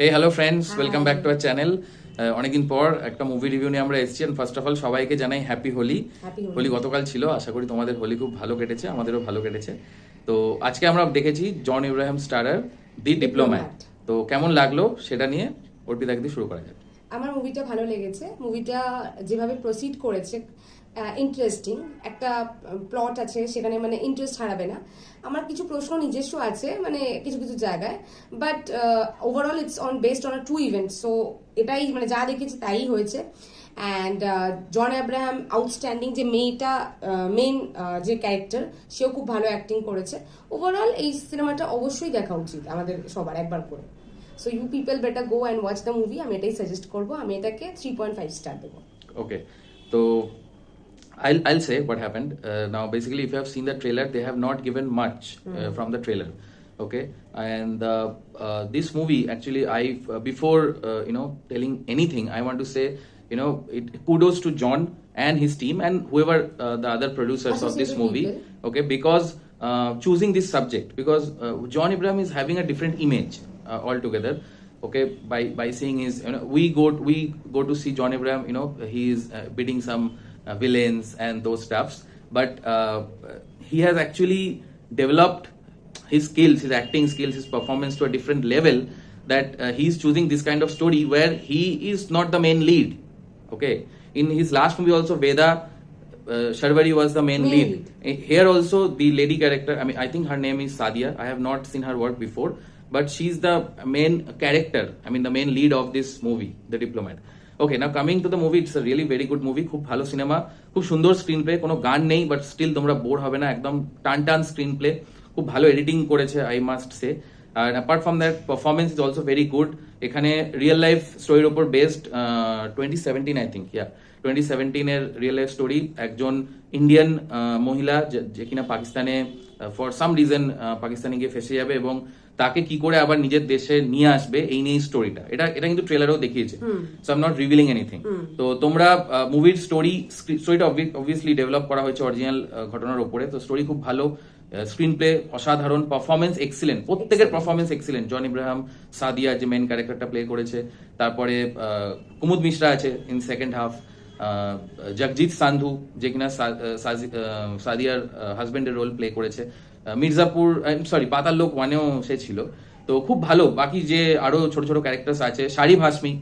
Hey hello friends, welcome back to our channel. অনেকদিন পর একটা মুভি রিভিউ নিয়ে আমরা এসেছি। ফার্স্ট অফ অল সবাইকে জানাই হ্যাপি হোলি। হোলি গতকাল ছিল, আশা করি তোমাদের হোলি খুব ভালো কেটেছে, আমাদেরও ভালো কেটেছে। তো আজকে আমরা দেখেছি জন ইব্রাহিম স্টারার দি ডিপ্লোম্যাট। তো কেমন লাগলো সেটা নিয়ে অর্পিতা দিয়ে শুরু করা যাক। আমার মুভিটা ভালো লেগেছে। মুভিটা যেভাবে প্রসিড করেছে ইন্টারেস্টিং একটা প্লট আছে, সেখানে মানে ইন্টারেস্ট হারাবে না। আমার কিছু প্রশ্ন নিজস্ব আছে মানে কিছু কিছু জায়গায়, but overall it's based on to event. So এটাই মানে যা দেখেছি তাই হয়েছে। অ্যান্ড জন আব্রাহাম আউটস্ট্যান্ডিং, যে মেয়েটা মেইন যে ক্যারেক্টার, সেও খুব ভালো অ্যাক্টিং করেছে। ওভারঅল এই সিনেমাটা অবশ্যই দেখা উচিত আমাদের সবার একবার করে। So you people better go and watch the movie. আমি এটাই সাজেস্ট করবো। আমি এটাকে 3.5 স্টার দেবো। ওকে, তো I'll say what happened. Now, basically, if you have seen the trailer, they have not given much from the trailer. Okay, and this movie actually, before telling anything, I want to say, kudos to John and his team and whoever the other producers of this movie. Okay, because choosing this subject, because John Abraham is having a different image altogether. Okay, by seeing his, we go to see John Abraham. He is bidding some villains and those stuffs, but he has actually developed his skills, his acting skills, his performance to a different level, that he is choosing this kind of story where he is not the main lead. Okay, in his last movie also, Veda Sharvari was the main lead. Here also the lady character, I think her name is Sadia. I have not seen her work before, but she's the main character, the main lead of this movie, The Diplomat. Okay, now coming to the movie, it's a really very good movie. খুব ভালো cinema, খুব সুন্দর screen play, কোনো গান নেই but still তোমরা bore হবে না, একদম টান টান স্ক্রিন প্লে, খুব ভালো এডিটিং করেছে আই মাস্ট সে। আর apart from that, performance is also very good. এখানে রিয়েল লাইফ স্টোরির ওপর based, 2017 I think, 2017 real life story. একজন ইন্ডিয়ান মহিলা যে কিনা পাকিস্তানে ফর সাম রিজন পাকিস্তানে গিয়ে ফেসে যাবে এবং তাকে কি করে আবার নিজের দেশে নিয়ে আসবে, এই নিয়ে স্টোরিটা। এটা কিন্তু ট্রেলারেও দেখিয়েছে, so I am not revealing anything. তো তোমরা মুভির স্টোরিটা অবভিয়াসলি ডেভেলপ করা হয়েছে অরিজিনাল ঘটনার উপরে। তো স্টোরি খুব ভালো, স্ক্রিন প্লে অসাধারণ, পারফরমেন্স এক্সিলেন্ট, প্রত্যেকের পারফরমেন্স এক্সিলেন্ট। জন ইব্রাহিম, সাদিয়া যে মেন ক্যারেক্টারটা প্লে করেছে, তারপরে কুমুদ মিশ্রা আছে in second half, Jagjit Sandhu যে কিনা সাদিয়ার হাজবেন্ডের রোল প্লে করেছে, মির্জাপুর পাতাল লোক 1-এও সে ছিল। তো খুব ভালো। বাকি যে আরো ছোট ছোট ক্যারেক্টার্স আছে, শাড়ি ভাসমি,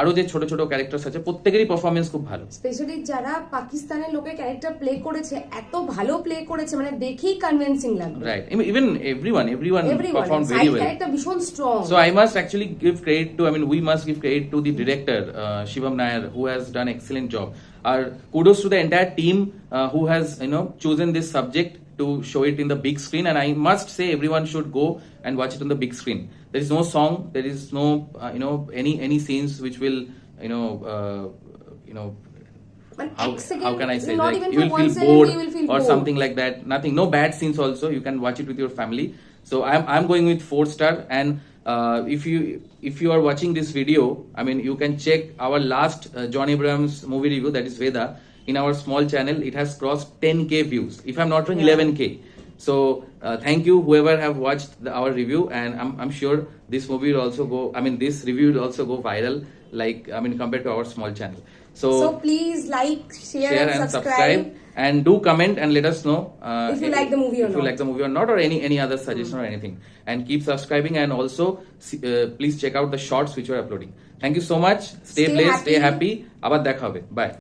আরো যে ছোট ছোট ক্যারেক্টার্স আছে, প্রত্যেকেরই পারফরমেন্স খুব ভালো। স্পেশালি যারা পাকিস্তানের লোকের ক্যারেক্টার প্লে করেছে, এত ভালো প্লে করেছে, মানে দেখেই কনভিন্সিং লাগলো। Right, even everyone perform very well. Character ভীষণ strong. So I must actually give credit to, we must give credit to the director Shivam Nair, who has done excellent job. আর kudos to the entire team who has chosen this subject to show it in the big screen, and I must say everyone should go and watch it on the big screen. There is no song, there is no any scenes which will how can I say, like you will feel bored or something like that. Nothing, no bad scenes also. You can watch it with your family. So I'm going with 4 star. And if you are watching this video, you can check our last John Abraham's movie review, that is Veda, in our small channel. It has crossed 10k views, if I'm not wrong, 11k. So thank you whoever have watched our review, and I'm sure this movie will also go, this review will also go viral, like compared to our small channel. So please like, share and subscribe, and do comment and let us know if you like the movie or not. If you like the movie or not, or any other suggestion or anything. And keep subscribing, and also please check out the shorts which we are uploading. Thank you so much. Stay blessed, stay happy. আবার দেখা হবে, bye.